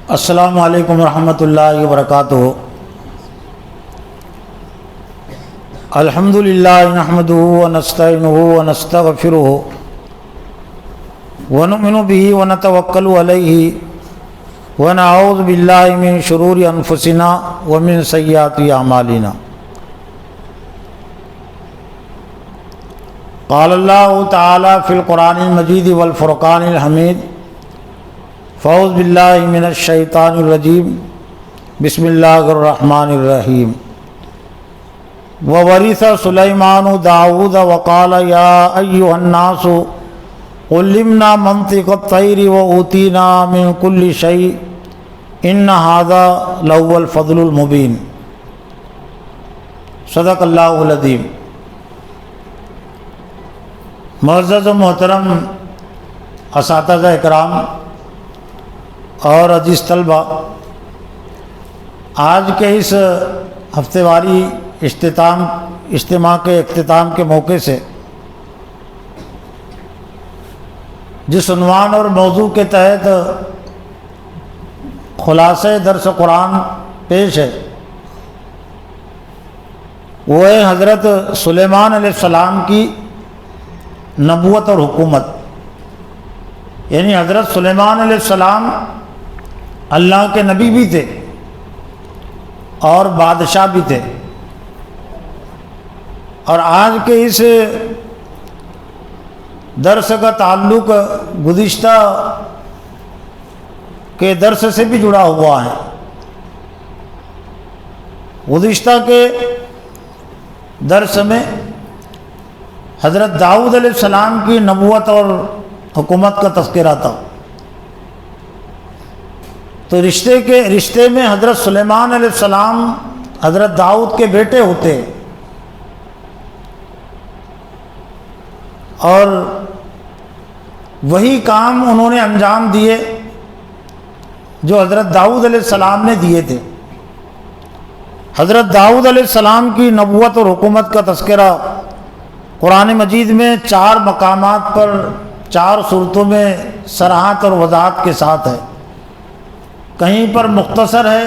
السلام علیکم ورحمۃ اللہ وبرکاتہ۔ الحمد للہ نحمدہ ونستعینہ ونستغفرہ ونؤمن بہ ونتوکل علیہ ونعوذ باللہ من شرور انفسنا ومن سیئات اعمالنا۔ قال اللہ تعالی فی القرآن المجید والفرقان الحمید، فاعوذ باللہ من الشیطان الرجیم، بسم اللہ الرحمن الرحیم۔ وورث سلیمان داؤد وقال یا ایھا الناس علمنا منطق الطیر وأوتینا من کل شیء ان ھذا لہو الفضل المبین۔ صدق اللہ العظیم۔ معزز و محترم اساتذہ اکرام اور عزیز طلبہ، آج کے اس ہفتے واری اجتماع کے اختتام کے موقع سے جس عنوان اور موضوع کے تحت خلاصہ درس قرآن پیش ہے وہ ہے حضرت سلیمان علیہ السلام کی نبوت اور حکومت۔ یعنی حضرت سلیمان علیہ السلام اللہ کے نبی بھی تھے اور بادشاہ بھی تھے، اور آج کے اس درس کا تعلق گزشتہ کے درس سے بھی جڑا ہوا ہے۔ گزشتہ کے درس میں حضرت داؤد علیہ السلام کی نبوت اور حکومت کا تذکرہ تھا، تو رشتے میں حضرت سلیمان علیہ السلام حضرت داؤد کے بیٹے ہوتے اور وہی کام انہوں نے انجام دیے جو حضرت داؤد علیہ السلام نے دیے تھے۔ حضرت داؤد علیہ السلام کی نبوت اور حکومت کا تذکرہ قرآن مجید میں 4 مقامات پر 4 صورتوں میں صراحت اور وضاحت کے ساتھ ہے۔ کہیں پر مختصر ہے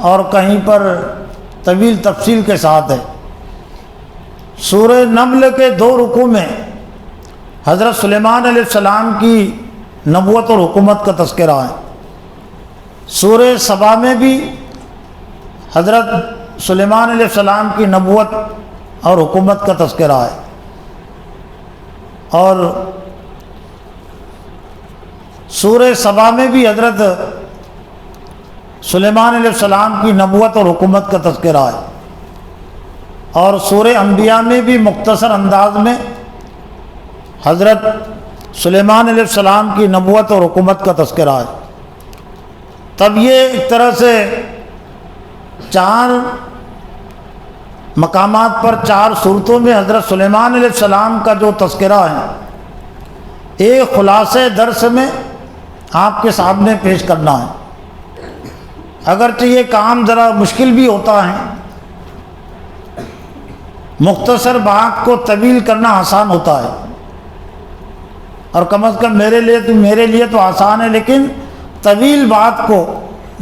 اور کہیں پر طویل تفصیل کے ساتھ ہے۔ سورہ نمل کے 2 رکوع میں حضرت سلیمان علیہ السلام کی نبوت اور حکومت کا تذکرہ ہے۔ سورہ سبا میں بھی حضرت سلیمان علیہ السلام کی نبوت اور حکومت کا تذکرہ ہے، اور سورہ سبا میں بھی حضرت سلیمان علیہ السلام کی نبوت اور حکومت کا تذکرہ ہے، اور سورہ انبیاء میں بھی مختصر انداز میں حضرت سلیمان علیہ السلام کی نبوت اور حکومت کا تذکرہ ہے۔ تب یہ ایک طرح سے 4 مقامات پر 4 صورتوں میں حضرت سلیمان علیہ السلام کا جو تذکرہ ہے ایک خلاصہ درس میں آپ کے سامنے پیش کرنا ہے۔ اگرچہ یہ کام ذرا مشکل بھی ہوتا ہے، مختصر بات کو طویل کرنا آسان ہوتا ہے، اور کم از کم میرے لیے تو آسان ہے، لیکن طویل بات کو،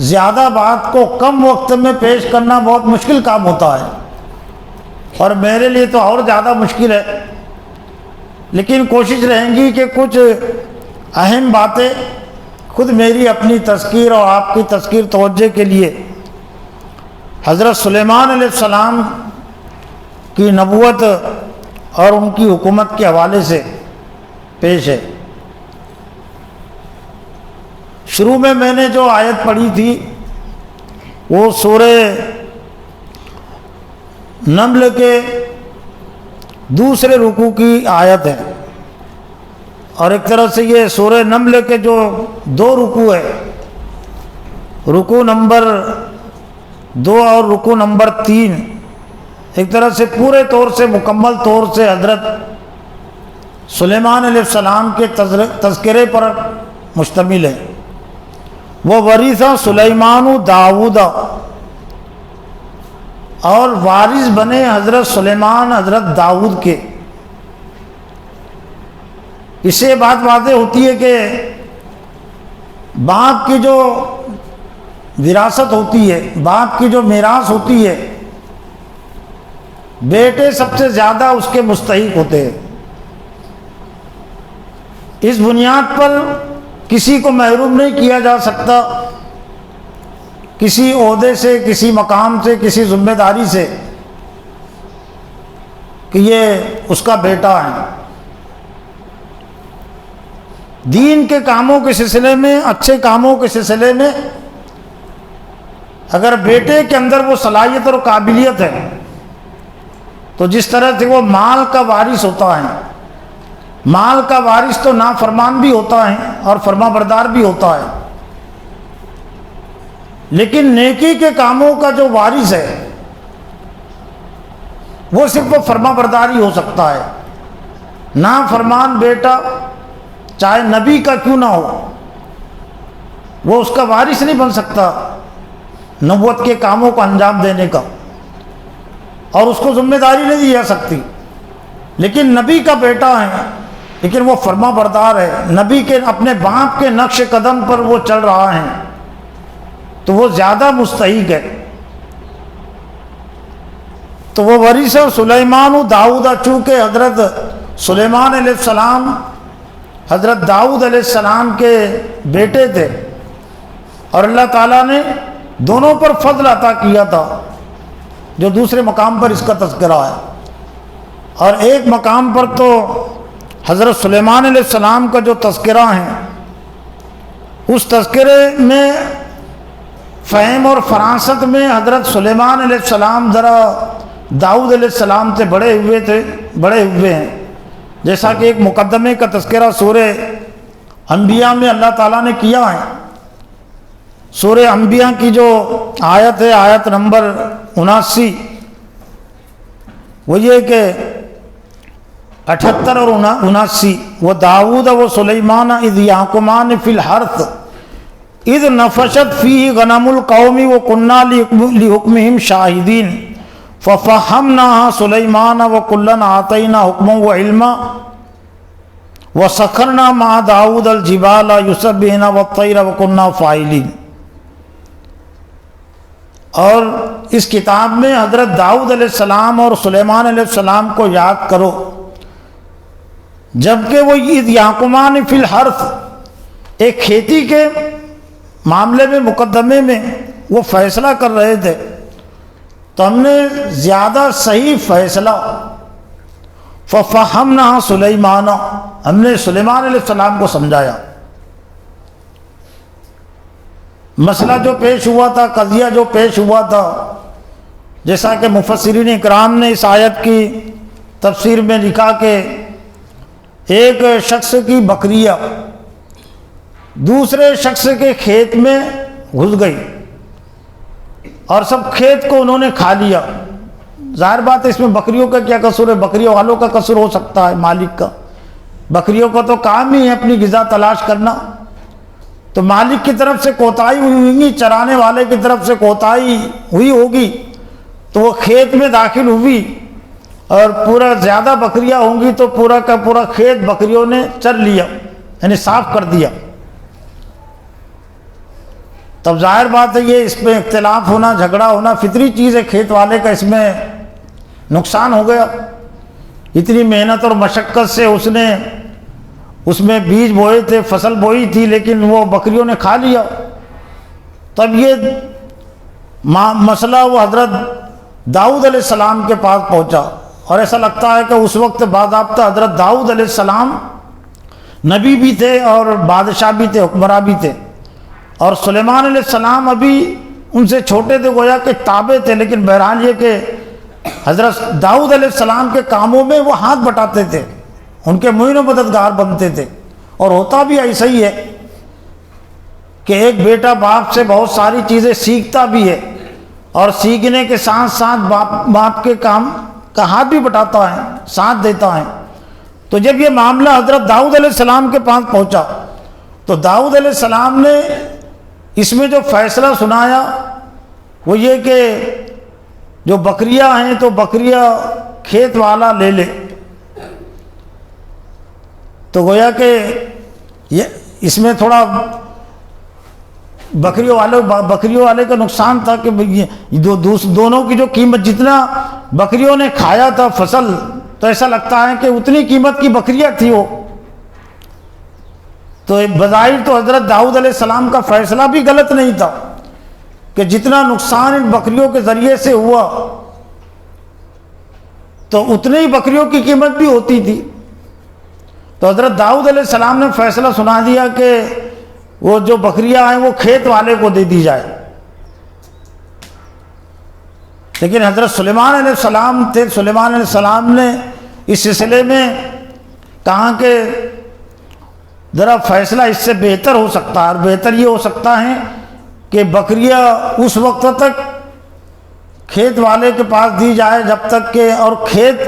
زیادہ بات کو کم وقت میں پیش کرنا بہت مشکل کام ہوتا ہے، اور میرے لیے تو اور زیادہ مشکل ہے۔ لیکن کوشش رہیں گی کہ کچھ اہم باتیں خود میری اپنی تذکیر اور آپ کی تذکیر توجہ کے لیے حضرت سلیمان علیہ السلام کی نبوت اور ان کی حکومت کے حوالے سے پیش ہے۔ شروع میں نے جو آیت پڑھی تھی وہ سورہ نمل کے 2 رکوع کی آیت ہے، اور ایک طرح سے یہ سورہ نمل کے جو 2 رکوع ہے، رکوع نمبر 2 اور رکوع نمبر 3، ایک طرح سے پورے طور سے مکمل طور سے حضرت سلیمان علیہ السلام کے تذکرے پر مشتمل ہے۔ وہ ورث سلیمان داؤد، اور وارث بنے حضرت سلیمان حضرت داؤد کے۔ اس سے بات واضح ہوتی ہے کہ باپ کی جو وراثت ہوتی ہے، باپ کی جو میراث ہوتی ہے، بیٹے سب سے زیادہ اس کے مستحق ہوتے ہیں۔ اس بنیاد پر کسی کو محروم نہیں کیا جا سکتا کسی عہدے سے، کسی مقام سے، کسی ذمہ داری سے کہ یہ اس کا بیٹا ہے۔ دین کے کاموں کے سلسلے میں، اچھے کاموں کے سلسلے میں اگر بیٹے کے اندر وہ صلاحیت اور قابلیت ہے تو جس طرح سے وہ مال کا وارث ہوتا ہے، مال کا وارث تو نافرمان بھی ہوتا ہے اور فرما بردار بھی ہوتا ہے، لیکن نیکی کے کاموں کا جو وارث ہے وہ صرف وہ فرما بردار ہی ہو سکتا ہے۔ نافرمان بیٹا چاہے نبی کا کیوں نہ ہو، وہ اس کا وارث نہیں بن سکتا نبوت کے کاموں کو انجام دینے کا، اور اس کو ذمہ داری نہیں دی جا سکتی۔ لیکن نبی کا بیٹا ہے، لیکن وہ فرما بردار ہے، نبی کے اپنے باپ کے نقش قدم پر وہ چل رہا ہے، تو وہ زیادہ مستحق ہے۔ تو وہ ورث سلیمان داؤد، چونکہ حضرت سلیمان علیہ السلام حضرت داؤد علیہ السلام کے بیٹے تھے، اور اللہ تعالیٰ نے دونوں پر فضل عطا کیا تھا، جو دوسرے مقام پر اس کا تذکرہ ہے۔ اور ایک مقام پر تو حضرت سلیمان علیہ السلام کا جو تذکرہ ہے، اس تذکرے میں فہم اور فراست میں حضرت سلیمان علیہ السلام ذرا داؤد علیہ السلام سے بڑے ہوئے ہیں، جیسا کہ ایک مقدمے کا تذکرہ سورہ انبیاء میں اللہ تعالیٰ نے کیا ہے۔ سورہ انبیاء کی جو آیت ہے، آیت نمبر 79، وہ یہ کہ 78 اور 79، وہ داؤد و سلیمان اذ یحکمان فی الحرث اذ نفشت فیہ غنم القوم وکننا لحکمہم شاہدین ففہمناہا سلیمان وکلا آتینا حکما وعلما وسخرنا مع داؤد الجبال یسبحن والطیر وکننا فاعلین۔ اور اس کتاب میں حضرت داؤد علیہ السلام اور سلیمان علیہ السلام کو یاد کرو جبکہ وہ اذ یحکمان فی الحرث، ایک کھیتی کے معاملے میں، مقدمے میں وہ فیصلہ کر رہے تھے، تو ہم نے زیادہ صحیح فیصلہ ففہمناہا سلیمان، ہم نے سلیمان علیہ السلام کو سمجھایا۔ مسئلہ جو پیش ہوا تھا، قضیہ جو پیش ہوا تھا، جیسا کہ مفسرین اکرام نے اس آیت کی تفسیر میں لکھا کہ ایک شخص کی بکریاں دوسرے شخص کے کھیت میں گھس گئی اور سب کھیت کو انہوں نے کھا لیا۔ ظاہر بات ہے اس میں بکریوں کا کیا قصور ہے، بکریوں والوں کا قصور ہو سکتا ہے، مالک کا۔ بکریوں کا تو کام ہی ہے اپنی غذا تلاش کرنا، تو مالک کی طرف سے کوتاہی ہوئی ہوگی، چرانے والے کی طرف سے کوتاہی ہوئی ہوگی، تو وہ کھیت میں داخل ہوئی، اور پورا زیادہ بکریاں ہوں گی تو پورا کا پورا کھیت بکریوں نے چر لیا، یعنی صاف کر دیا۔ تب ظاہر بات ہے یہ اس میں اختلاف ہونا، جھگڑا ہونا فطری چیز ہے، کھیت والے کا اس میں نقصان ہو گیا۔ اتنی محنت اور مشقت سے اس نے اس میں بیج بوئے تھے، فصل بوئی تھی، لیکن وہ بکریوں نے کھا لیا۔ تب یہ مسئلہ وہ حضرت داؤد علیہ السلام کے پاس پہنچا، اور ایسا لگتا ہے کہ اس وقت باضابطہ حضرت داؤد علیہ السلام نبی بھی تھے اور بادشاہ بھی تھے، حکمراں بھی تھے، اور سلیمان علیہ السلام ابھی ان سے چھوٹے تھے، گویا کہ تابع تھے، لیکن بہرحال یہ کہ حضرت داؤد علیہ السلام کے کاموں میں وہ ہاتھ بٹاتے تھے، ان کے معین و مددگار بنتے تھے۔ اور ہوتا بھی ایسا ہی ہے کہ ایک بیٹا باپ سے بہت ساری چیزیں سیکھتا بھی ہے، اور سیکھنے کے ساتھ ساتھ باپ کے کام کا ہاتھ بھی بٹاتا ہے، ساتھ دیتا ہے۔ تو جب یہ معاملہ حضرت داؤد علیہ السلام کے پاس پہنچا تو داؤد علیہ السلام نے اس میں جو فیصلہ سنایا وہ یہ کہ جو بکریاں ہیں تو بکریاں کھیت والا لے لے۔ تو گویا کہ یہ اس میں تھوڑا بکریوں والے کا نقصان تھا کہ دونوں کی جو قیمت، جتنا بکریوں نے کھایا تھا فصل، تو ایسا لگتا ہے کہ اتنی قیمت کی بکریاں تھی وہ. تو بظاہر تو حضرت داؤد علیہ السلام کا فیصلہ بھی غلط نہیں تھا کہ جتنا نقصان ان بکریوں کے ذریعے سے ہوا تو اتنی ہی بکریوں کی قیمت بھی ہوتی تھی. تو حضرت داؤد علیہ السلام نے فیصلہ سنا دیا کہ وہ جو بکریاں ہیں وہ کھیت والے کو دے دی جائے. لیکن حضرت سلیمان علیہ السلام تھے، سلیمان علیہ السلام نے اس سلسلے میں کہا کہ ذرا فیصلہ اس سے بہتر ہو سکتا ہے، اور بہتر یہ ہو سکتا ہے کہ بکریاں اس وقت تک کھیت والے کے پاس دی جائے جب تک کہ، اور کھیت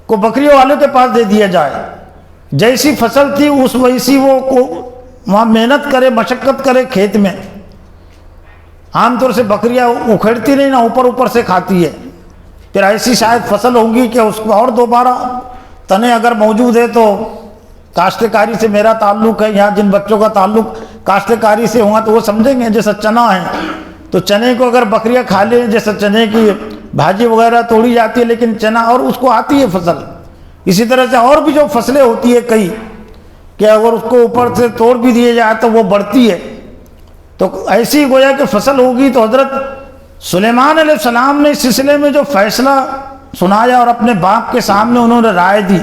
کو بکریوں والے کے پاس دے دیا جائے. جیسی فصل تھی اس ویسی وہ وہاں محنت کرے، مشقت کرے کھیت میں. عام طور سے بکریاں اکھڑتی نہیں نا، اوپر سے کھاتی ہے. پھر ایسی شاید فصل ہوگی کہ اس کو اور دوبارہ تنے اگر موجود ہے تو کاشتکاری سے میرا تعلق ہے، یہاں جن بچوں کا تعلق کاشتکاری سے ہوا تو وہ سمجھیں گے. جیسا چنا ہے تو چنے کو اگر بکریاں کھا لیں، جیسا چنے کی بھاجی وغیرہ توڑی جاتی ہے لیکن چنا اور اس کو آتی ہے فصل. اسی طرح سے اور بھی جو فصلیں ہوتی ہے کئی کہ اگر اس کو اوپر سے توڑ بھی دیے جائے تو وہ بڑھتی ہے. تو ایسی گویا کہ فصل ہوگی. تو حضرت سلیمان علیہ السلام نے اس سلسلے میں جو فیصلہ سنایا اور اپنے باپ کے سامنے انہوں نے رائے دی،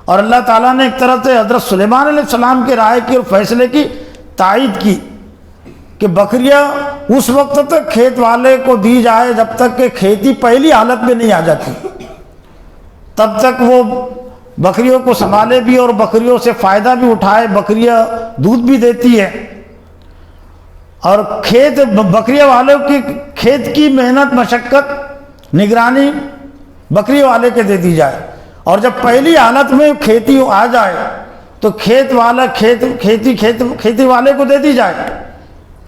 اور اللہ تعالیٰ نے ایک طرح سے حضرت سلیمان علیہ السلام کی رائے کی اور فیصلے کی تائید کی کہ بکریاں اس وقت تک کھیت والے کو دی جائے جب تک کہ کھیتی پہلی حالت میں نہیں آ جاتی. تب تک وہ بکریوں کو سنبھالے بھی اور بکریوں سے فائدہ بھی اٹھائے. بکریاں دودھ بھی دیتی ہے اور بکریوں والوں کی کھیت کی محنت مشقت نگرانی بکری والے کے دے دی جائے. اور جب پہلی حالت میں کھیتی آ جائے تو کھیتی والے کو دے دی جائے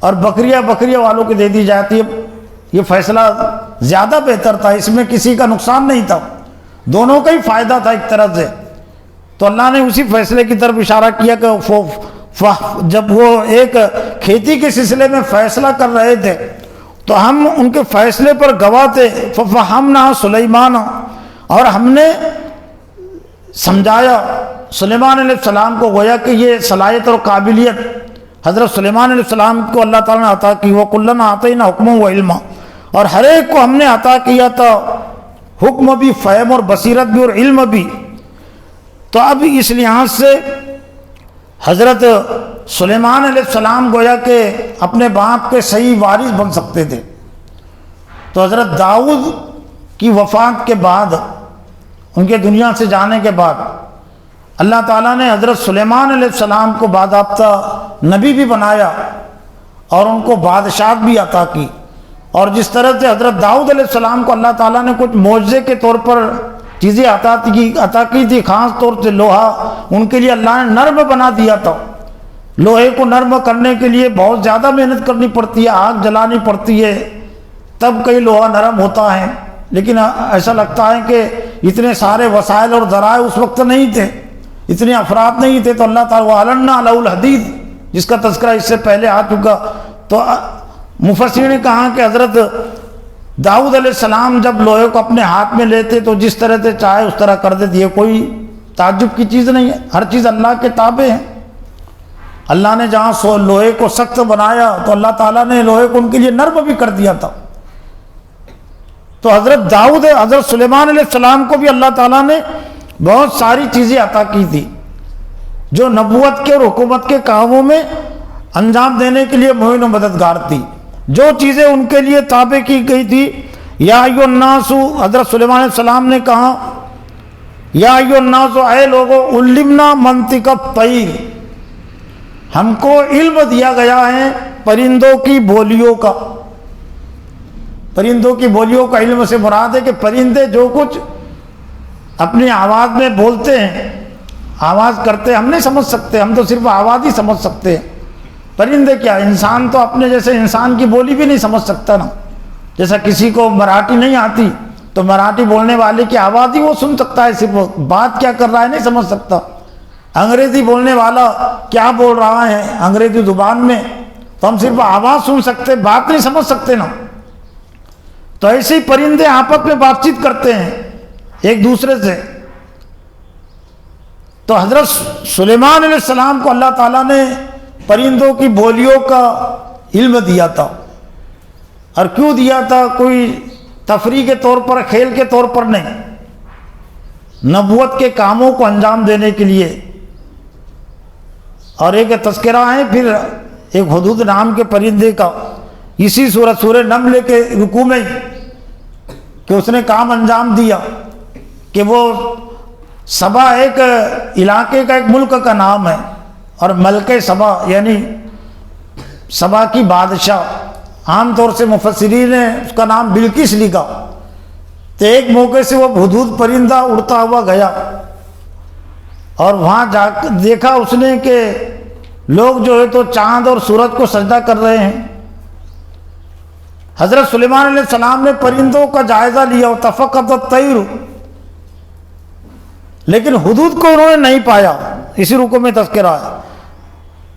اور بکریاں والوں کو دے دی جاتی ہے. یہ فیصلہ زیادہ بہتر تھا، اس میں کسی کا نقصان نہیں تھا، دونوں کا ہی فائدہ تھا ایک طرح سے. تو اللہ نے اسی فیصلے کی طرف اشارہ کیا کہ جب وہ ایک کھیتی کے سلسلے میں فیصلہ کر رہے تھے تو ہم ان کے فیصلے پر گواہ تھے. ففہمنا سلیمان، اور ہم نے سمجھایا سلیمان علیہ السلام کو. گویا کہ یہ صلاحیت اور قابلیت حضرت سلیمان علیہ السلام کو اللہ تعالیٰ نے عطا کی. وَكُلًّا آتَيْنَا حُکْمًا وَعِلْمًا، اور ہر ایک کو ہم نے عطا کیا تھا حکم بھی، فہم اور بصیرت بھی اور علم بھی. تو اب اس لحاظ سے حضرت سلیمان علیہ السلام گویا کہ اپنے باپ کے صحیح وارث بن سکتے تھے. تو حضرت داؤد کی وفات کے بعد، ان کے دنیا سے جانے کے بعد، اللہ تعالیٰ نے حضرت سلیمان علیہ السلام کو باضابطہ نبی بھی بنایا اور ان کو بادشاہت بھی عطا کی. اور جس طرح سے حضرت داؤد علیہ السلام کو اللہ تعالیٰ نے کچھ معجزے کے طور پر چیزیں عطا کی تھی، خاص طور سے لوہا ان کے لیے اللہ نے نرم بنا دیا تھا. لوہے کو نرم کرنے کے لیے بہت زیادہ محنت کرنی پڑتی ہے، آگ جلانی پڑتی ہے تب کئی لوہا نرم ہوتا ہے. لیکن ایسا لگتا ہے کہ اتنے سارے وسائل اور ذرائع اس وقت نہیں تھے، اتنے افراد نہیں تھے. تو اللہ تعالیٰ وَعَلَنَّا عَلَوْا الْحَدِيدِ جس کا تذکرہ اس سے پہلے آ چکا. تو مفسرین نے کہا کہ حضرت داؤد علیہ السلام جب لوہے کو اپنے ہاتھ میں لیتے تو جس طرح سے چاہے اس طرح کر دیتے. یہ کوئی تعجب کی چیز نہیں ہے، ہر چیز اللہ کے تابع ہے. اللہ نے جہاں لوہے کو سخت بنایا تو اللہ تعالیٰ نے لوہے کو ان کے لیے نرم بھی کر دیا تھا. تو حضرت سلیمان علیہ السلام کو بھی اللہ تعالیٰ نے بہت ساری چیزیں عطا کی تھی جو نبوت کے اور حکومت کے کاموں میں انجام دینے کے لیے معین و مددگار تھی. جو چیزیں ان کے لیے تابع کی گئی تھی، یا ایھا الناس، حضرت سلیمان علیہ السلام نے کہا یا ایھا الناس، اے لوگو، علمنا منطق الطیر، ہم کو علم دیا گیا ہے پرندوں کی بولیوں کا. پرندوں کی بولیوں کا علم سے مراد ہے کہ پرندے جو کچھ اپنی آواز میں بولتے ہیں، آواز کرتے ہم نہیں سمجھ سکتے، ہم تو صرف آواز ہی سمجھ سکتے ہیں. پرندے کیا، انسان تو اپنے جیسے انسان کی بولی بھی نہیں سمجھ سکتا نا. جیسا کسی کو مراٹھی نہیں آتی تو مراٹھی بولنے والے کی آواز ہی وہ سن سکتا ہے، صرف بات کیا کر رہا ہے نہیں سمجھ سکتا. انگریزی بولنے والا کیا بول رہا ہے انگریزی زبان میں تو ہم صرف آواز سن سکتے، بات نہیں سمجھ سکتے نا. تو ایسے ہی پرندے آپس میں بات چیت کرتے ہیں ایک دوسرے سے. تو حضرت سلیمان علیہ السلام کو اللہ تعالیٰ نے پرندوں کی بولیوں کا علم دیا تھا. اور کیوں دیا تھا؟ کوئی تفریح کے طور پر، کھیل کے طور پر نہیں، نبوت کے کاموں کو انجام دینے کے لیے. اور ایک تذکرہ ہے پھر ایک حدود نام کے پرندے کا اسی سورہ نمل کے رکوع میں کہ اس نے کام انجام دیا کہ وہ سبا ایک علاقے کا، ایک ملک کا نام ہے، اور ملک سبا یعنی سبا کی بادشاہ. عام طور سے مفسرین نے اس کا نام بلقیس لکھا. تو ایک موقع سے وہ ہدہد پرندہ اڑتا ہوا گیا اور وہاں جا دیکھا اس نے کہ لوگ جو ہے تو چاند اور سورج کو سجدہ کر رہے ہیں. حضرت سلیمان علیہ السلام نے پرندوں کا جائزہ لیا، تفقد الطیر، لیکن ہدہد کو انہوں نے نہیں پایا. اسی رکوع میں تذکرہ ہے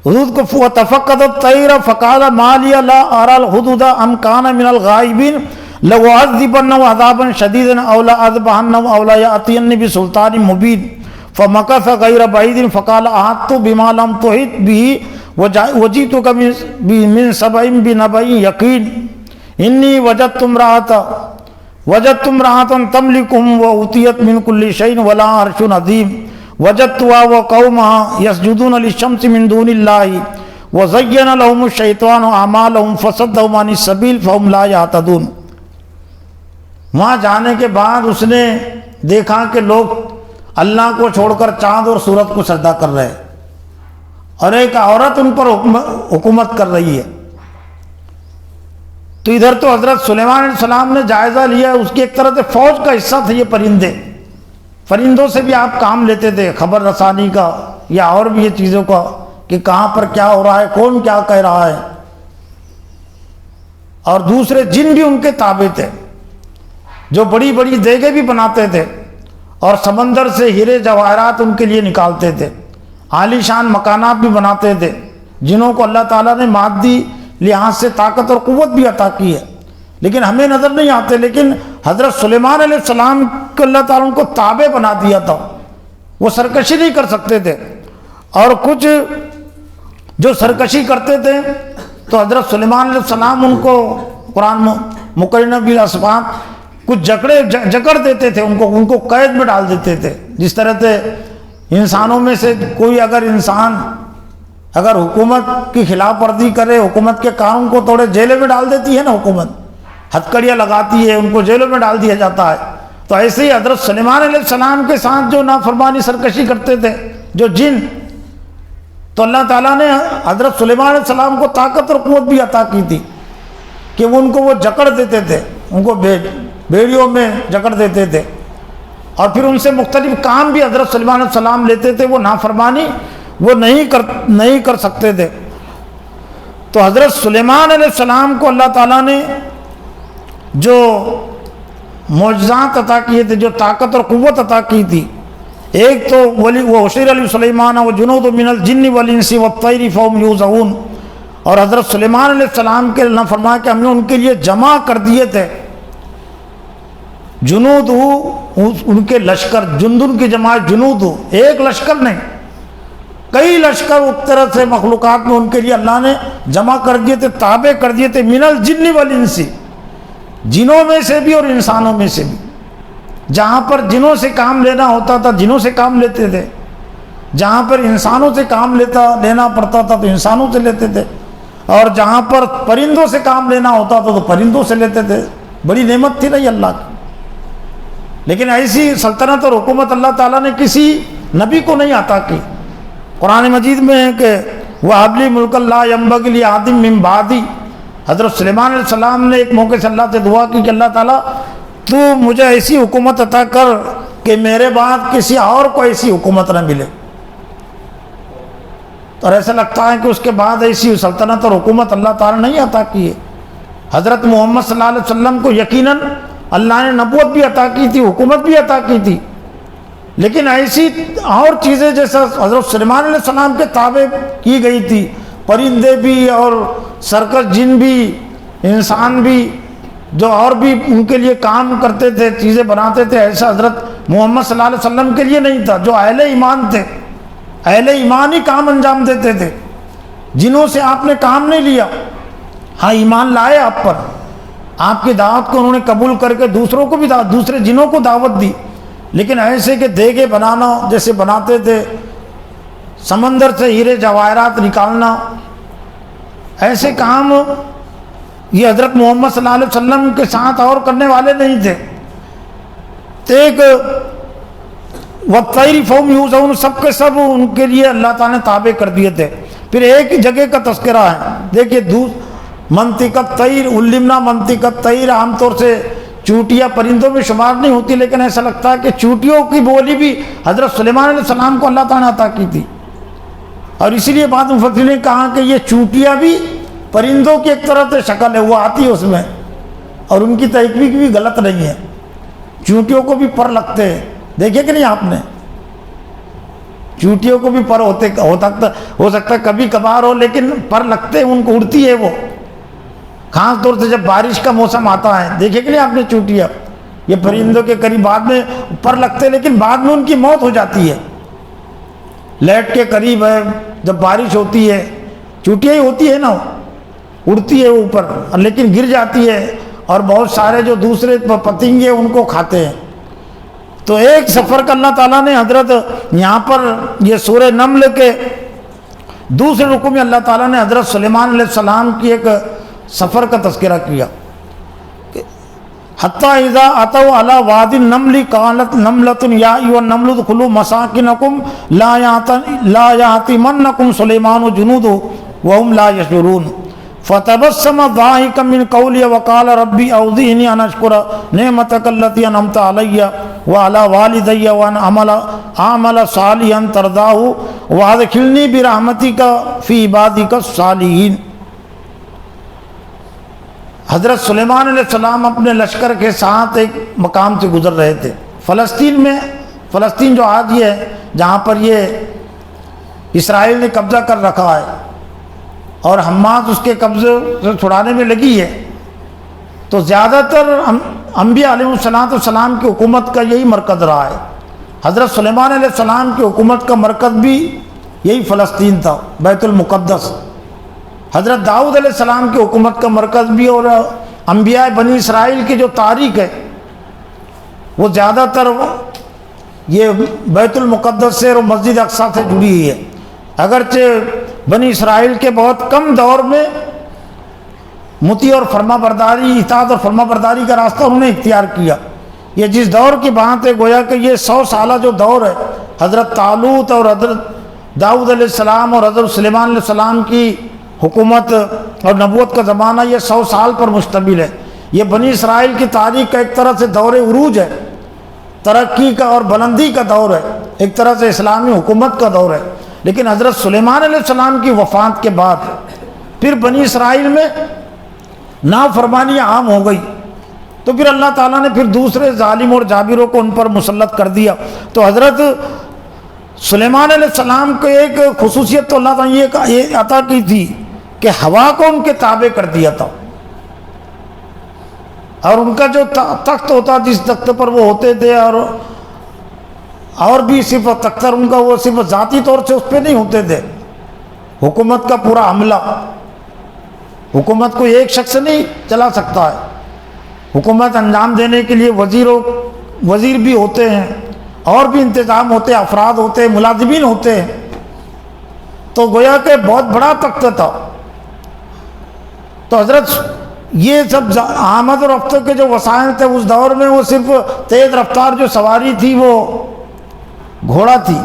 ہدہد کو. تفقد الطیر فقال ما لی لا ارى الهدهد ام كان من الغائبین لأعذبنه عذابا شديدا او لأذبحنه او ليأتيني بسلطان مبين فمكث غير بعيد فقال احطت بما لم تحط به وجئتك من سبأ بنبأ يقين إني وجدت امرأة تملكهم وأوتيت من كل شيء ولها عرش عظيم وجدتها وقومها يسجدون للشمس من دون الله وزين لهم الشيطان أعمالهم فصدهم عن السبيل فهم لا يهتدون. وہاں جانے کے بعد اس نے دیکھا کہ لوگ اللہ کو چھوڑ کر چاند اور سورج کو سجدہ کر رہے ہیں اور ایک عورت ان پر حکومت کر رہی ہے. تو ادھر تو حضرت سلیمان علیہ السلام نے جائزہ لیا، اس کی ایک طرح سے فوج کا حصہ تھے یہ پرندے. پرندوں سے بھی آپ کام لیتے تھے، خبر رسانی کا یا اور بھی یہ چیزوں کا کہ کہاں پر کیا ہو رہا ہے، کون کیا کہہ رہا ہے. اور دوسرے جن بھی ان کے تابع تھے جو بڑی بڑی دیگیں بھی بناتے تھے اور سمندر سے ہیرے جواہرات ان کے لیے نکالتے تھے، عالی شان مکانات بھی بناتے تھے، جنہوں کو اللہ تعالیٰ نے مادی لحاظ سے طاقت اور قوت بھی عطا کی ہے لیکن ہمیں نظر نہیں آتے. لیکن حضرت سلیمان علیہ السلام کو اللہ تعالیٰ ان کو تابع بنا دیا تھا، وہ سرکشی نہیں کر سکتے تھے. اور کچھ جو سرکشی کرتے تھے تو حضرت سلیمان علیہ السلام ان کو قرآن مقرنہ بالاسباب کچھ جکڑ دیتے تھے، ان کو قید میں ڈال دیتے تھے. جس طرح سے انسانوں میں سے کوئی اگر حکومت کی خلاف ورزی کرے، حکومت کے قانون کو توڑے، جیلوں میں ڈال دیتی ہے نا حکومت، ہتھکڑیاں لگاتی ہے، ان کو جیلوں میں ڈال دیا جاتا ہے. تو ایسے ہی حضرت سلیمان علیہ السلام کے ساتھ جو نافرمانی سرکشی کرتے تھے جو جن، تو اللہ تعالیٰ نے حضرت سلیمان علیہ السلام کو طاقت اور قوت بھی عطا کی تھی کہ وہ جکڑ دیتے تھے، ان کو بیڑیوں میں جکڑ دیتے تھے اور پھر ان سے مختلف کام بھی حضرت سلیمان علیہ السلام لیتے تھے. وہ نافرمانی وہ نہیں کر سکتے تھے. تو حضرت سلیمان علیہ السلام کو اللہ تعالیٰ نے جو معجزات عطا کیے تھے، جو طاقت اور قوت عطا کی تھی، ایک تو وہ حشر علی سلیمان و جنود من الجن والانس والطیر فهم یوزعون. اور حضرت سلیمان علیہ السلام کے اللہ فرمایا کہ ہم نے ان کے لیے جمع کر دیے تھے جنود، ان کے لشکر، جندن کی جمع جنود، ایک لشکر نہیں، کئی لشکر اس طرح سے مخلوقات میں ان کے لیے اللہ نے جمع کر دیے تھے، تابع کر دیے تھے. من الجن والانس، جنوں میں سے بھی اور انسانوں میں سے بھی. جہاں پر جنوں سے کام لینا ہوتا تھا جنوں سے کام لیتے تھے، جہاں پر انسانوں سے کام لینا پڑتا تھا تو انسانوں سے لیتے تھے، اور جہاں پر پرندوں سے کام لینا ہوتا تھا تو پرندوں سے لیتے تھے. بڑی نعمت تھی نا یہ اللہ کی. لیکن ایسی سلطنت اور حکومت اللہ تعالیٰ نے کسی نبی کو نہیں عطا کی. قرآن مجید میں ہے کہ وَهَبْ لِي مُلْكًا لَا يَنبَغِي لِأَحَدٍ مِّن بَعْدِي. حضرت سلیمان علیہ السلام نے ایک موقع سے اللہ سے دعا کی کہ اللہ تعالیٰ تو مجھے ایسی حکومت عطا کر کہ میرے بعد کسی اور کو ایسی حکومت نہ ملے. اور ایسا لگتا ہے کہ اس کے بعد ایسی سلطنت اور حکومت اللہ تعالیٰ نے نہیں عطا کی ہے. حضرت محمد صلی اللہ علیہ وسلم کو یقیناً اللہ نے نبوت بھی عطا کی تھی، حکومت بھی عطا کی تھی، لیکن ایسی اور چیزیں جیسا حضرت سلیمان علیہ السلام کے تابع کی گئی تھی، پرندے بھی اور سرکس جن بھی انسان بھی جو اور بھی ان کے لیے کام کرتے تھے چیزیں بناتے تھے، ایسا حضرت محمد صلی اللہ علیہ وسلم کے لیے نہیں تھا۔ جو اہل ایمان تھے، اہل ایمان ہی کام انجام دیتے تھے، جنہوں سے آپ نے کام نہیں لیا۔ ہاں ایمان لائے آپ پر، آپ کی دعوت کو انہوں نے قبول کر کے دوسروں کو بھی دوسرے جنوں کو دعوت دی، لیکن ایسے کہ دیگے بنانا جیسے بناتے تھے، سمندر سے ہیرے جواہرات نکالنا، ایسے کام یہ حضرت محمد صلی اللہ علیہ وسلم کے ساتھ اور کرنے والے نہیں تھے۔ ایک وَالطَّيْرِ فَهُمْ يُوزَعُونَ، سب کے سب ان کے لیے اللہ تعالیٰ نے تابع کر دیے تھے۔ پھر ایک جگہ کا تذکرہ ہے، دیکھیے منطق الطیر علمنا منطق الطیر، عام طور سے چونٹیاں پرندوں میں شمار نہیں ہوتی، لیکن ایسا لگتا ہے کہ چونٹیوں کی بولی بھی حضرت سلیمان علیہ السلام کو اللہ تعالیٰ نے عطا کی تھی، اور اسی لیے بعد مفسرین نے کہا کہ یہ چونٹیاں بھی پرندوں کی ایک طرح سے شکل ہے، وہ آتی ہے اس میں، اور ان کی تحقیق بھی غلط نہیں ہے۔ چونٹیوں کو بھی پر لگتے ہیں، دیکھیں کہ نہیں آپ نے، چونٹیوں کو بھی پر ہو سکتا ہے کبھی کبھار ہو، لیکن پر لگتے ہیں، ان کو اڑتی ہے وہ، خاص طور سے جب بارش کا موسم آتا ہے۔ دیکھیں کہ نہیں آپ نے چونٹیاں، یہ پرندوں کے قریب بعد میں پر لگتے ہیں، لیکن بعد میں ان کی موت ہو جاتی ہے۔ لیٹ کے قریب ہے، جب بارش ہوتی ہے چونٹیاں ہی ہوتی ہے نا، اڑتی ہے اوپر لیکن گر جاتی ہے، اور بہت سارے جو دوسرے پتنگے ان کو کھاتے ہیں۔ تو ایک سفر کا اللہ تعالیٰ نے حضرت یہاں پر یہ سورہ نمل کے دوسرے رکوع میں اللہ تعالیٰ نے حضرت سلیمان علیہ السلام کی ایک سفر کا تذکرہ کیا، حتیٰ اذا اتوا علی وادی النمل قالت نملۃ یا ایھا النمل ادخلوا مساکنکم لا یأتمنکم سلیمان وجنودہ وهم لا یشعرون فتبسم ضاحکا من قولها وقال ربی اوزعنی ان اشکر نعمتک التی انعمت علی وعلی والدی وان اعمل صالحا ترضاہ وادخلنی برحمتک فی عبادک الصالحین۔ حضرت سلیمان علیہ السلام اپنے لشکر کے ساتھ ایک مقام سے گزر رہے تھے فلسطین میں، فلسطین جو آج یہ ہے جہاں پر یہ اسرائیل نے قبضہ کر رکھا ہے، اور حماس اس کے قبضے سے چھڑانے میں لگی ہے، تو زیادہ تر انبیاء علیہ السلام کی حکومت کا یہی مرکز رہا ہے۔ حضرت سلیمان علیہ السلام کی حکومت کا مرکز بھی یہی فلسطین تھا، بیت المقدس۔ حضرت داؤد علیہ السلام کی حکومت کا مرکز بھی، اور انبیاء بنی اسرائیل کی جو تاریخ ہے وہ زیادہ تر یہ بیت المقدس سے اور مسجد اقصیٰ سے جڑی ہوئی ہے، اگرچہ بنی اسرائیل کے بہت کم دور میں مطیع اور فرما برداری، اطاعت اور فرما برداری کا راستہ انہوں نے اختیار کیا۔ یہ جس دور کی بات ہے گویا کہ یہ 100 سالہ جو دور ہے، حضرت طالوت اور حضرت داؤد علیہ السلام اور حضرت سلیمان علیہ السلام کی حکومت اور نبوت کا زمانہ، یہ 100 سال پر مشتمل ہے۔ یہ بنی اسرائیل کی تاریخ کا ایک طرح سے دور عروج ہے، ترقی کا اور بلندی کا دور ہے، ایک طرح سے اسلامی حکومت کا دور ہے۔ لیکن حضرت سلیمان علیہ السلام کی وفات کے بعد پھر بنی اسرائیل میں نافرمانی عام ہو گئی، تو پھر اللہ تعالیٰ نے پھر دوسرے ظالم اور جابروں کو ان پر مسلط کر دیا۔ تو حضرت سلیمان علیہ السلام کو ایک خصوصیت تو اللہ تعالیٰ نے یہ عطا کی تھی کہ ہوا کو ان کے تابع کر دیا تھا، اور ان کا جو تخت ہوتا جس تخت پر وہ ہوتے تھے، اور بھی صرف تختر ان کا وہ صرف ذاتی طور سے اس پہ نہیں ہوتے تھے، حکومت کا پورا عملہ، حکومت کو ایک شخص نہیں چلا سکتا ہے، حکومت انجام دینے کے لیے وزیر بھی ہوتے ہیں، اور بھی انتظام ہوتے ہیں، افراد ہوتے ہیں، ملازمین ہوتے ہیں، تو گویا کہ بہت بڑا تخت تھا۔ تو حضرت یہ سب آمد و رفت کے جو وسائل تھے اس دور میں، وہ صرف تیز رفتار جو سواری تھی وہ گھوڑا تھی،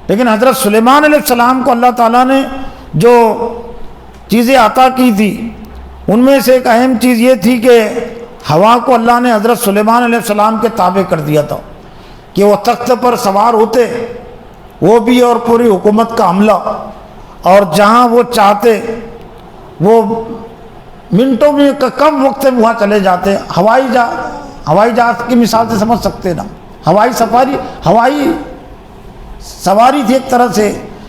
لیکن حضرت سلیمان علیہ السلام کو اللہ تعالیٰ نے جو چیزیں عطا کی تھی ان میں سے ایک اہم چیز یہ تھی کہ ہوا کو اللہ نے حضرت سلیمان علیہ السلام کے تابع کر دیا تھا کہ وہ تخت پر سوار ہوتے، وہ بھی اور پوری حکومت کا عملہ، اور جہاں وہ چاہتے وہ منٹوں میں کم وقت میں وہاں چلے جاتے۔ ہوائی جہاز کی مثال سے سمجھ سکتے نا، ہوائی سواری تھی ایک طرح سے،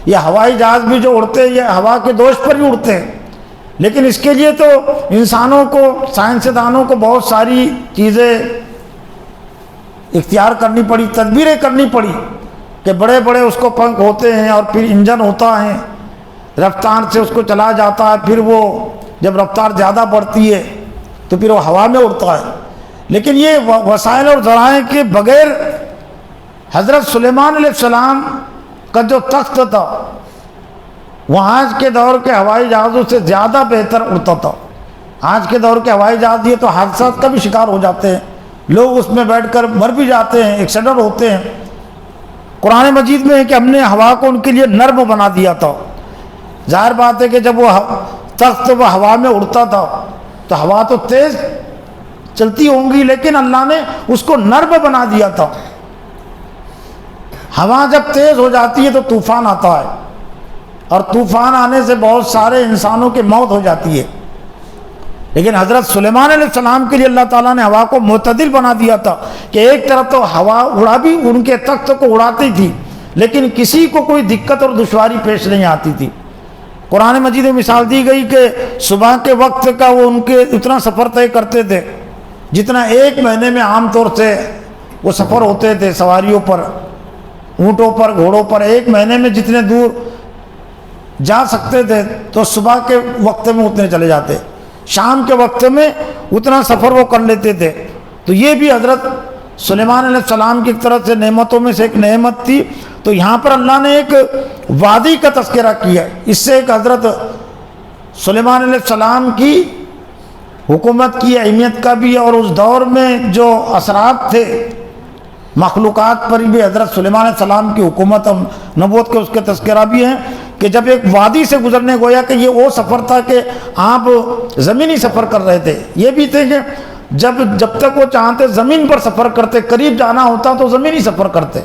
یہ ہوائی جہاز بھی جو اڑتے ہیں یہ ہوا کے دوش پر ہی اڑتے ہیں، لیکن اس کے لیے تو انسانوں کو، سائنسدانوں کو بہت ساری چیزیں اختیار کرنی پڑی، تدبیریں کرنی پڑی کہ بڑے بڑے اس کو پنکھ ہوتے ہیں اور پھر انجن ہوتا ہے، رفتار سے اس کو چلا جاتا ہے، پھر وہ جب رفتار زیادہ بڑھتی ہے تو پھر وہ ہوا میں اڑتا ہے۔ لیکن یہ وسائل اور ذرائع کے بغیر حضرت سلیمان علیہ السلام کا جو تخت تھا وہ آج کے دور کے ہوائی جہازوں سے زیادہ بہتر اڑتا تھا۔ آج کے دور کے ہوائی جہاز یہ تو حادثات کا بھی شکار ہو جاتے ہیں، لوگ اس میں بیٹھ کر مر بھی جاتے ہیں، ایکسیڈنٹ ہوتے ہیں۔ قرآن مجید میں ہے کہ ہم نے ہوا کو ان کے لیے نرم بنا دیا تھا۔ ظاہر بات ہے کہ جب وہ تخت وہ ہوا میں اڑتا تھا تو ہوا تو تیز چلتی ہوں گی، لیکن اللہ نے اس کو نرم بنا دیا تھا۔ ہوا جب تیز ہو جاتی ہے تو طوفان آتا ہے، اور طوفان آنے سے بہت سارے انسانوں کی موت ہو جاتی ہے، لیکن حضرت سلیمان علیہ السلام کے لیے اللہ تعالیٰ نے ہوا کو معتدل بنا دیا تھا کہ ایک طرف تو ہوا اڑا بھی ان کے تخت کو اڑاتی تھی، لیکن کسی کو کوئی دقت اور دشواری پیش نہیں آتی تھی۔ قرآن مجید میں مثال دی گئی کہ صبح کے وقت کا وہ ان کے اتنا سفر طے کرتے تھے جتنا ایک مہینے میں عام طور سے وہ سفر ہوتے تھے، سواریوں پر، اونٹوں پر، گھوڑوں پر، ایک مہینے میں جتنے دور جا سکتے تھے تو صبح کے وقت میں اتنے چلے جاتے، شام کے وقت میں اتنا سفر وہ کر لیتے تھے۔ تو یہ بھی حضرت سلیمان علیہ السلام کی طرف سے نعمتوں میں سے ایک نعمت تھی۔ تو یہاں پر اللہ نے ایک وادی کا تذکرہ کیا ہے، اس سے ایک حضرت سلیمان علیہ السلام کی حکومت کی اہمیت کا بھی، اور اس دور میں جو اثرات تھے مخلوقات پر بھی حضرت سلیمان علیہ السلام کی حکومت اور نبوت کے اس کے تذکرہ بھی ہیں کہ جب ایک وادی سے گزرنے گویا کہ یہ وہ سفر تھا کہ آپ زمینی سفر کر رہے تھے، یہ بھی تھے کہ جب تک وہ چاہتے زمین پر سفر کرتے، قریب جانا ہوتا تو زمینی سفر کرتے،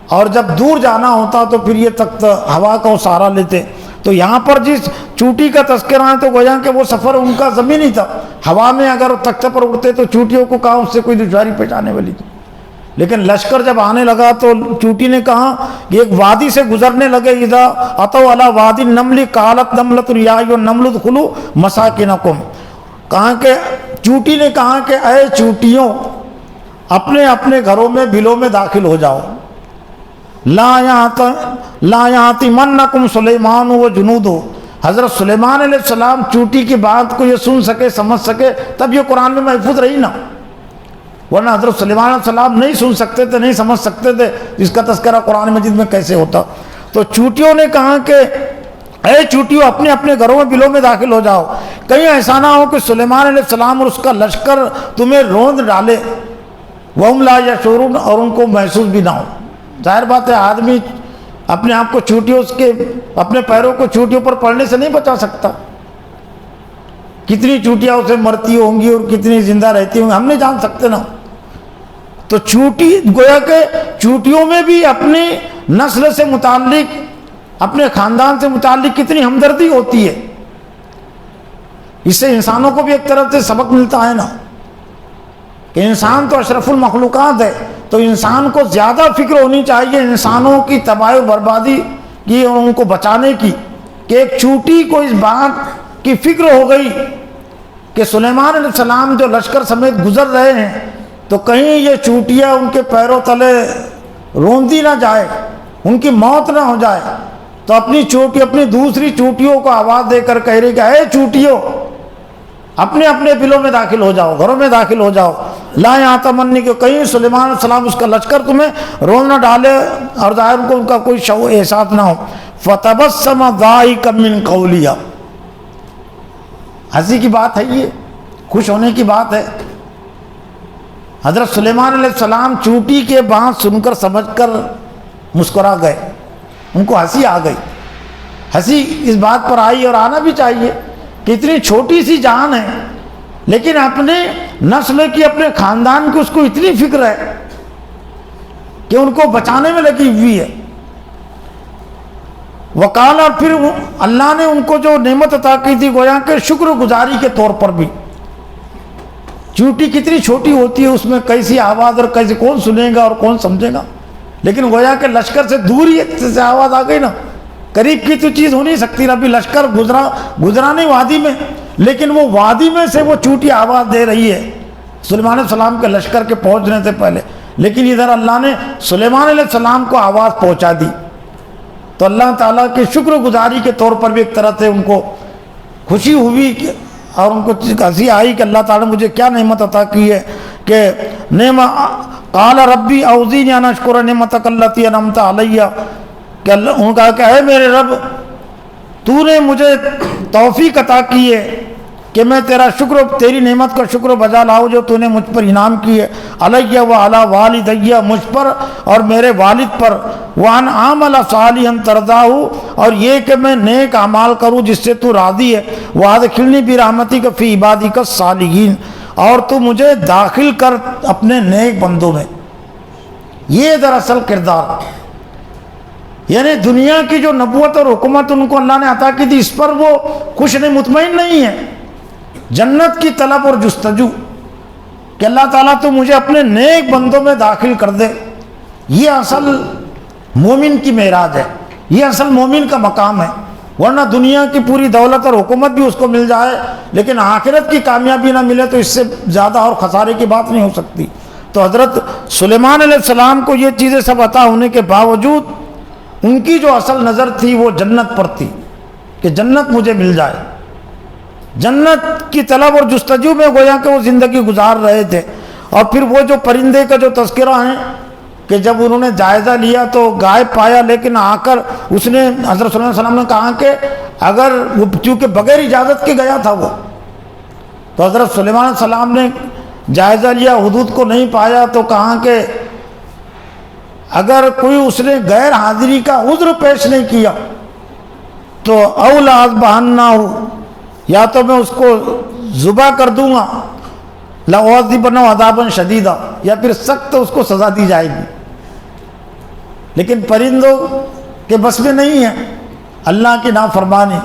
اور جب دور جانا ہوتا تو پھر یہ تخت ہوا کا سہارا لیتے۔ تو یہاں پر جس چوٹی کا تذکرہ ہے تو گویا کہ وہ سفر ان کا زمینی تھا، ہوا میں اگر تخت پر اڑتے تو چوٹیوں کو کہا اس سے کوئی دشواری پیش آنے والی تھی، لیکن لشکر جب آنے لگا تو چوٹی نے کہا کہ ایک وادی سے گزرنے لگے، اذا اتوا علی وادی النمل قالت نملۃ یا ایھا النمل ادخلوا مساکنکم، کہا کہ چوٹی نے کہا کہ اے چوٹیوں اپنے اپنے گھروں میں بلوں میں داخل ہو جاؤ، لا یاتمنکم سلیمان و جنودہ۔ حضرت سلیمان علیہ السلام چوٹی کی بات کو یہ سن سکے، سمجھ سکے، تب یہ قرآن میں محفوظ رہی نا، ورنہ حضرت سلیمان علیہ السلام نہیں سن سکتے تھے، نہیں سمجھ سکتے تھے، اس کا تذکرہ قرآن مجید میں کیسے ہوتا۔ تو چوٹیوں نے کہا کہ اے چوٹیوں اپنے اپنے گھروں میں بلوں میں داخل ہو جاؤ، کہیں ایسا نہ ہو کہ سلیمان علیہ السلام اور اس کا لشکر تمہیں روند ڈالے، وہم لا یشعرون، اور ان کو محسوس بھی نہ ہو۔ ظاہر بات ہے آدمی اپنے آپ کو چوٹیوں کے، اپنے پیروں کو چوٹیوں پر پڑنے سے نہیں بچا سکتا، کتنی چوٹیاں اسے مرتی ہوں گی اور کتنی زندہ رہتی ہوں گی ہم نہیں جان سکتے نا۔ تو چوٹی گویا کہ چوٹیوں میں بھی اپنی نسل سے متعلق، اپنے خاندان سے متعلق کتنی ہمدردی ہوتی ہے، اس سے انسانوں کو بھی ایک طرف سے سبق ملتا ہے نا کہ انسان تو اشرف المخلوقات ہے، تو انسان کو زیادہ فکر ہونی چاہیے انسانوں کی تباہی و بربادی کی اور ان کو بچانے کی، کہ ایک چوٹی کو اس بات کی فکر ہو گئی کہ سلیمان علیہ السلام جو لشکر سمیت گزر رہے ہیں تو کہیں یہ چوٹیاں ان کے پیروں تلے روندی نہ جائے، ان کی موت نہ ہو جائے، تو اپنی چوٹی، اپنی دوسری چوٹیوں کو آواز دے کر کہہ رہی کہ اے چوٹیوں اپنے اپنے بلوں میں داخل ہو جاؤ، گھروں میں داخل ہو جاؤ، لا یاتمنی، کہ کہیں سلیمان علیہ السلام اس کا لشکر تمہیں رون نہ ڈالے اور ظاہر کو ان کا کوئی شعور احساس نہ ہو۔ فتبسم ضاحکا من قولها، ہنسی کی بات ہے، یہ خوش ہونے کی بات ہے۔ حضرت سلیمان علیہ السلام چوٹی کے بات سن کر سمجھ کر مسکرا گئے، ان کو ہنسی آ گئی۔ ہنسی اس بات پر آئی اور آنا بھی چاہیے کہ اتنی چھوٹی سی جان ہے لیکن اپنے نسل کی، اپنے خاندان کی اس کو اتنی فکر ہے کہ ان کو بچانے میں لگی ہوئی ہے۔ وقال، اور پھر اللہ نے ان کو جو نعمت عطا کی تھی گویا کہ شکر گزاری کے طور پر بھی، چوٹی کتنی چھوٹی ہوتی ہے، اس میں کیسی آواز اور کیسے کون سنے گا اور کون سمجھے گا، لیکن گویا کہ لشکر سے دور ہی سے آواز آ گئی نا قریب کی تو چیز ہو نہیں سکتی. ابھی لشکر گزرا نہیں وادی میں, لیکن وہ وادی میں سے وہ چوٹی آواز دے رہی ہے سلیمان علیہ السلام کے لشکر کے پہنچنے سے پہلے. لیکن ادھر اللہ نے سلیمان علیہ السلام کو آواز پہنچا دی. تو اللہ تعالیٰ کے شکر گزاری کے طور پر بھی ایک طرح سے ان کو خوشی ہوئی اور ان کو ہنسی آئی کہ اللہ تعالیٰ نے مجھے کیا نعمت عطا کی ہے کہ قال ربی اوزینی ان اشکر نعمتک التی انعمت علیہ, کہ اللہ انہوں نے کہا کہ اے میرے رب تو نے مجھے توفیق عطا کی ہے کہ میں تیری نعمت کا شکر بجا لاؤں جو تو نے مجھ پر انعام کی ہے. علیہ و علی والدیہ, مجھ پر اور میرے والد پر. وان عامل صالحا ترضاہ, اور یہ کہ میں نیک اعمال کروں جس سے تو راضی ہے. وادخلنی برحمتک فی عبادک الصالحین, اور تو مجھے داخل کر اپنے نیک بندوں میں. یہ دراصل کردار, یعنی دنیا کی جو نبوت اور حکومت ان کو اللہ نے عطا کی تھی, اس پر وہ خوش نہیں, مطمئن نہیں ہے. جنت کی طلب اور جستجو کہ اللہ تعالیٰ تو مجھے اپنے نیک بندوں میں داخل کر دے. یہ اصل مومن کی معراج ہے, یہ اصل مومن کا مقام ہے. ورنہ دنیا کی پوری دولت اور حکومت بھی اس کو مل جائے لیکن آخرت کی کامیابی نہ ملے تو اس سے زیادہ اور خسارے کی بات نہیں ہو سکتی. تو حضرت سلیمان علیہ السلام کو یہ چیزیں سب عطا ہونے کے باوجود ان کی جو اصل نظر تھی وہ جنت پر تھی کہ جنت مجھے مل جائے. جنت کی طلب اور جستجو میں گویا کہ وہ زندگی گزار رہے تھے. اور پھر وہ جو پرندے کا جو تذکرہ ہے کہ جب انہوں نے جائزہ لیا تو غائب پایا, لیکن آ کر اس نے حضرت صلی اللہ علیہ وسلم نے کہا کہ اگر وہ چونکہ بغیر اجازت کے گیا تھا وہ, تو حضرت سلیمان علیہ السلام نے جائزہ لیا, حدود کو نہیں پایا, تو کہا کہ اگر کوئی اس نے غیر حاضری کا عذر پیش نہیں کیا تو اولاد بہانہ ہو, یا تو میں اس کو ذبح کر دوں گا, لأعذبنہ عذابا شدیدا, یا پھر سخت اس کو سزا دی جائے گی. لیکن پرندوں کے بس میں نہیں ہے اللہ کی نافرمانی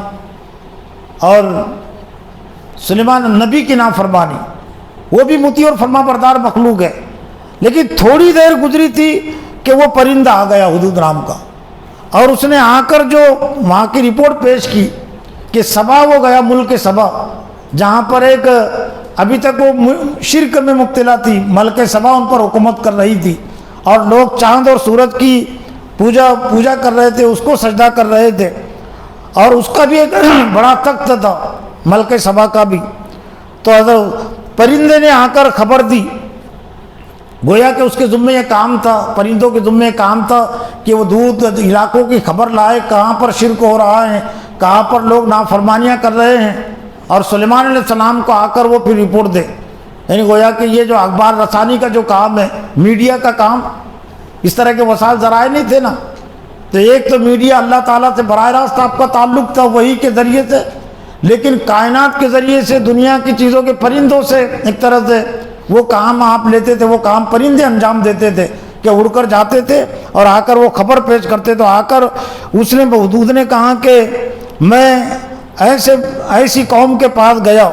اور سلیمان نبی کی نافرمانی. وہ بھی مطیع اور فرما بردار مخلوق ہے, لیکن تھوڑی دیر گزری تھی کہ وہ پرندہ آ گیا حدود نام کا, اور اس نے آ کر جو وہاں کی رپورٹ پیش کی کہ سبا وہ گیا, ملک سبا, جہاں پر ایک ابھی تک وہ شرک میں مبتلا تھی, ملک سبا ان پر حکومت کر رہی تھی, اور لوگ چاند اور سورج کی پوجا کر رہے تھے, اس کو سجدہ کر رہے تھے, اور اس کا بھی ایک بڑا تخت تھا ملک سبا کا بھی. تو حضرت پرندے نے آ کر خبر دی, گویا کہ اس کے ذمے یہ کام تھا, پرندوں کے ذمے یہ کام تھا کہ وہ دور علاقوں کی خبر لائے کہاں پر شرک ہو رہا ہے, کہاں پر لوگ نافرمانیاں کر رہے ہیں, اور سلیمان علیہ السلام کو آ کر وہ پھر رپورٹ دے. یعنی گویا کہ یہ جو اخبار رسانی کا جو کام ہے, میڈیا کا کام, اس طرح کے وسائل ذرائع نہیں تھے نا, تو ایک تو میڈیا اللہ تعالیٰ سے براہ راست آپ کا تعلق تھا وہی کے ذریعے سے, لیکن کائنات کے ذریعے سے دنیا کی چیزوں کے پرندوں سے ایک طرح سے وہ کام آپ لیتے تھے, وہ کام پرندے انجام دیتے تھے کہ اڑ کر جاتے تھے اور آ کر وہ خبر پیش کرتے. تو آ کر اس نے حدود نے کہا کہ میں ایسی قوم کے پاس گیا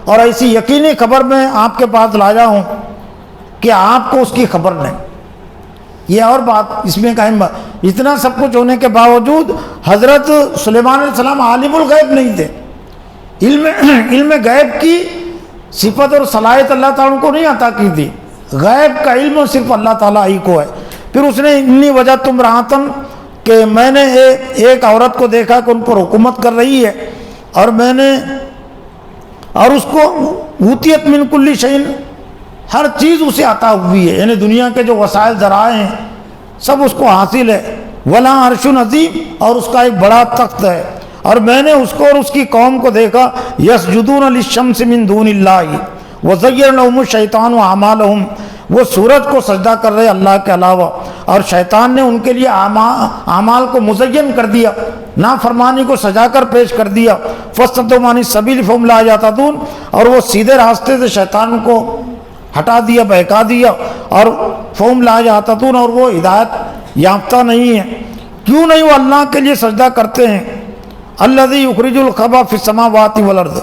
اور ایسی یقینی خبر میں آپ کے پاس لایا ہوں کہ آپ کو اس کی خبر نہیں. یہ اور بات اس میں ایک اہم بات, اتنا سب کچھ ہونے کے باوجود حضرت سلیمان علیہ السلام عالم الغیب نہیں تھے. علم غیب کی صفت اور صلاحیت اللہ تعالیٰ کو نہیں عطا کی تھی, غیب کا علم صرف اللہ تعالیٰ ہی کو ہے. پھر اس نے انی وجہ تم راتن کہ میں نے ایک عورت کو دیکھا کہ ان پر حکومت کر رہی ہے, اور میں نے اور اس کو اوتیت من کل شیء, ہر چیز اسے عطا ہوئی ہے, یعنی دنیا کے جو وسائل ذرائع ہیں سب اس کو حاصل ہے. ولا عرش عظیم, اور اس کا ایک بڑا تخت ہے. اور میں نے اس کو اور اس کی قوم کو دیکھا, یسجدون للشمس من دون اللہ وزین لهم الشیطان اعمالهم, وہ سورج کو سجدہ کر رہے اللہ کے علاوہ, اور شیطان نے ان کے لیے اعمال کو مزین کر دیا, نافرمانی کو سجا کر پیش کر دیا. فصدوا عن السبیل فهم لا یهتدون, اور وہ سیدھے راستے سے شیطان کو ہٹا دیا, بہکا دیا, اور فهم لا یهتدون, اور وہ ہدایت یافتہ نہیں ہے. کیوں نہیں وہ اللہ کے لیے سجدہ کرتے ہیں؟ الذی یخرج الخبأ فی السماوات والارض,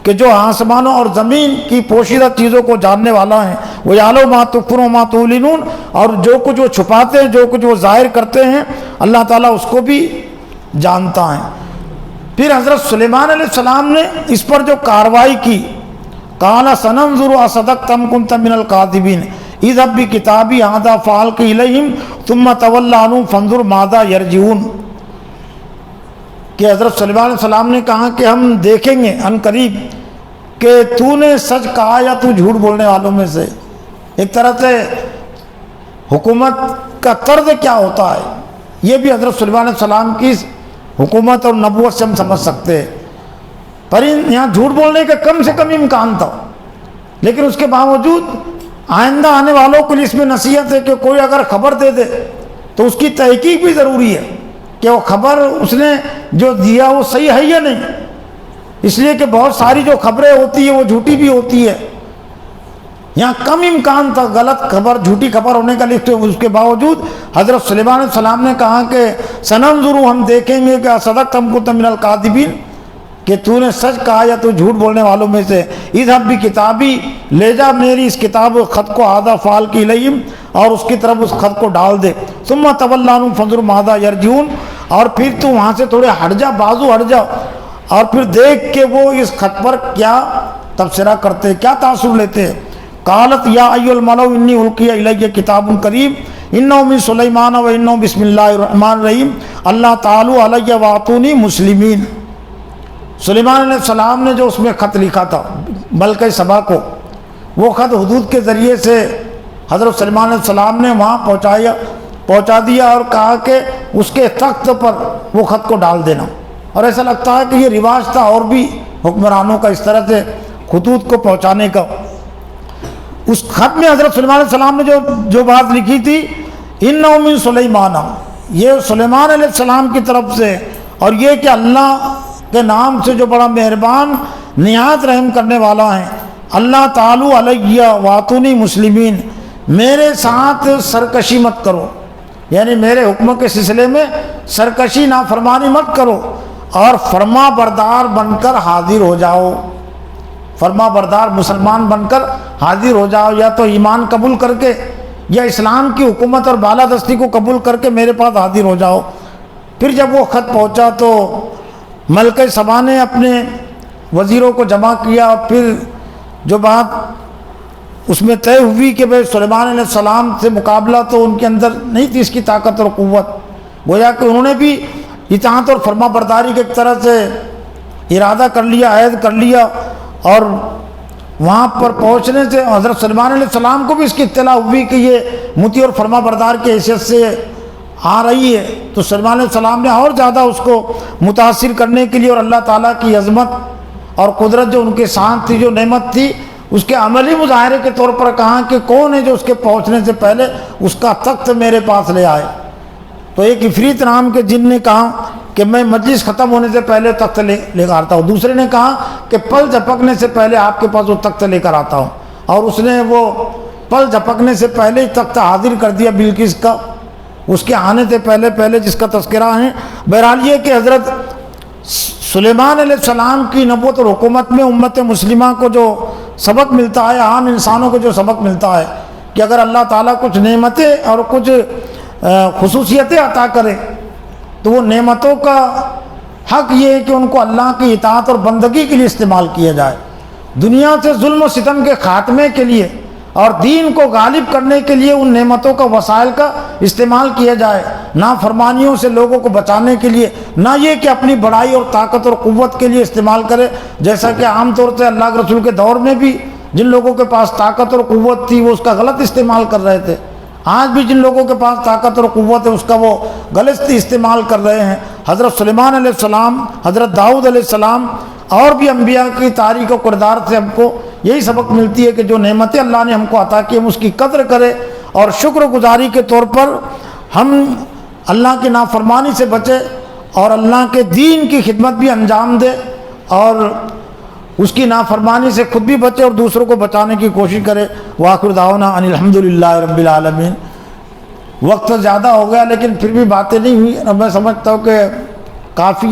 کہ جو آسمانوں اور زمین کی پوشیدہ چیزوں کو جاننے والا ہے. وَيَعْلَمُ مَا تُخْفُونَ وَمَا تُعْلِنُونَ, اور جو کچھ وہ چھپاتے ہیں جو کچھ وہ ظاہر کرتے ہیں اللہ تعالیٰ اس کو بھی جانتا ہے۔ پھر حضرت سلیمان علیہ السلام نے اس پر جو کارروائی کی، قال سننظر اصدقت ام کنت من الکاذبین اذهب بکتابی ھذا فالق الیہم ثم تول عنہم فانظر ماذا یرجعون، کہ حضرت سلیمان علیہ السلام نے کہا کہ ہم دیکھیں گے ان قریب کہ تو نے سچ کہا یا تو جھوٹ بولنے والوں میں سے۔ ایک طرح سے حکومت کا طرز کیا ہوتا ہے یہ بھی حضرت سلیمان علیہ السلام کی حکومت اور نبوت سے ہم سمجھ سکتے ہیں۔ پر یہاں جھوٹ بولنے کا کم سے کم امکان تھا، لیکن اس کے باوجود آئندہ آنے والوں کو اس میں نصیحت ہے کہ کوئی اگر خبر دے دے تو اس کی تحقیق بھی ضروری ہے کہ وہ خبر اس نے جو دیا وہ صحیح ہے یا نہیں، اس لیے کہ بہت ساری جو خبریں ہوتی ہیں وہ جھوٹی بھی ہوتی ہے۔ یہاں کم امکان تھا غلط خبر، جھوٹی خبر ہونے کا، لیکن اس کے باوجود حضرت سلیمان علیہ السلام نے کہا کہ سننظر، ہم دیکھیں گے کہ صدقت ام کنت من الکاذبین، کہ تو نے سچ کہا یا تو جھوٹ بولنے والوں میں سے۔ اذهب بکتابی، لے جا میری اس کتاب خط کو، ھذا فالق الیہم، اور اس کی طرف اس خط کو ڈال دے، ثم تول عنہم فانظر ماذا یرجعون، اور پھر تو وہاں سے تھوڑے ہٹ جا، بازو ہٹ جا، اور پھر دیکھ کہ وہ اس خط پر کیا تبصرہ کرتے، کیا تاثر لیتے ہیں۔ قالت یا ایھا الملأ انی القی الی کتاب کریم انہ من سلیمان و انہ بسم اللہ الرحمن الرحیم اللہ تعالی علی واتونی مسلمین۔ سلیمان علیہ السلام نے جو اس میں خط لکھا تھا ملکہ سبا کو، وہ خط حدود کے ذریعے سے حضرت سلیمان علیہ السلام نے وہاں پہنچا دیا اور کہا کہ اس کے تخت پر وہ خط کو ڈال دینا۔ اور ایسا لگتا ہے کہ یہ رواج تھا اور بھی حکمرانوں کا اس طرح سے خطوط کو پہنچانے کا۔ اس خط میں حضرت سلیمان علیہ السلام نے جو بات لکھی تھی، انہ من سلیمان، یہ سلیمان علیہ السلام کی طرف سے، اور یہ کہ اللہ کے نام سے جو بڑا مہربان نہایت رحم کرنے والا ہے، اللہ تعالی علیہ واتونی مسلمین، میرے ساتھ سرکشی مت کرو، یعنی میرے حکم کے سلسلے میں سرکشی نافرمانی مت کرو، اور فرما بردار بن کر حاضر ہو جاؤ، فرما بردار مسلمان بن کر حاضر ہو جاؤ، یا تو ایمان قبول کر کے یا اسلام کی حکومت اور بالادستی کو قبول کر کے میرے پاس حاضر ہو جاؤ۔ پھر جب وہ خط پہنچا تو ملکہ سبا نے اپنے وزیروں کو جمع کیا، اور پھر جو بات اس میں طے ہوئی کہ بھائی سلیمان علیہ السلام سے مقابلہ تو ان کے اندر نہیں تھی اس کی طاقت اور قوت، گویا کہ انہوں نے بھی اطاعت اور فرما برداری کے ایک طرح سے ارادہ کر لیا، عہد کر لیا، اور وہاں پر پہنچنے سے حضرت سلیمان علیہ السلام کو بھی اس کی اطلاع ہوئی کہ یہ مطیع اور فرما بردار کی حیثیت سے آ رہی ہے، تو سلیمان علیہ السلام نے اور زیادہ اس کو متاثر کرنے کے لیے اور اللہ تعالیٰ کی عظمت اور قدرت جو ان کے ساتھ تھی، جو نعمت تھی، اس کے عملی مظاہرے کے طور پر کہا کہ کون ہے جو اس کے پہنچنے سے پہلے اس کا تخت میرے پاس لے آئے۔ تو ایک عفریت نام کے جن نے کہا کہ میں مجلس ختم ہونے سے پہلے تخت لے کر آتا ہوں، دوسرے نے کہا کہ پل جھپکنے سے پہلے آپ کے پاس وہ تخت لے کر آتا ہوں، اور اس نے وہ پل جھپکنے سے پہلے ہی تخت حاضر کر دیا بلقیس کا، اس کے آنے سے پہلے جس کا تذکرہ ہے۔ بہرحال یہ کہ حضرت سلیمان علیہ السلام کی نبوت اور حکومت میں امت مسلمہ کو جو سبق ملتا ہے، عام انسانوں کو جو سبق ملتا ہے کہ اگر اللہ تعالیٰ کچھ نعمتیں اور کچھ خصوصیتیں عطا کرے تو وہ نعمتوں کا حق یہ ہے کہ ان کو اللہ کی اطاعت اور بندگی کے لیے استعمال کیا جائے، دنیا سے ظلم و ستم کے خاتمے کے لیے اور دین کو غالب کرنے کے لیے ان نعمتوں کا وسائل کا استعمال کیا جائے، نافرمانیوں سے لوگوں کو بچانے کے لیے، نہ یہ کہ اپنی بڑائی اور طاقت اور قوت کے لیے استعمال کرے، جیسا کہ عام طور سے اللہ کے رسول کے دور میں بھی جن لوگوں کے پاس طاقت اور قوت تھی وہ اس کا غلط استعمال کر رہے تھے، آج بھی جن لوگوں کے پاس طاقت اور قوت ہے اس کا وہ غلط استعمال کر رہے ہیں۔ حضرت سلیمان علیہ السلام، حضرت داؤد علیہ السلام اور بھی انبیاء کی تاریخ و کردار سے ہم کو یہی سبق ملتی ہے کہ جو نعمتیں اللہ نے ہم کو عطا کی ہم اس کی قدر کریں، اور شکر گزاری کے طور پر ہم اللہ کی نافرمانی سے بچے اور اللہ کے دین کی خدمت بھی انجام دے، اور اس کی نافرمانی سے خود بھی بچے اور دوسروں کو بچانے کی کوشش کرے۔ وآخر دعوانا ان الحمدللہ رب العالمین۔ وقت زیادہ ہو گیا لیکن پھر بھی باتیں نہیں ہوئی، اب میں سمجھتا ہوں کہ کافی ہے۔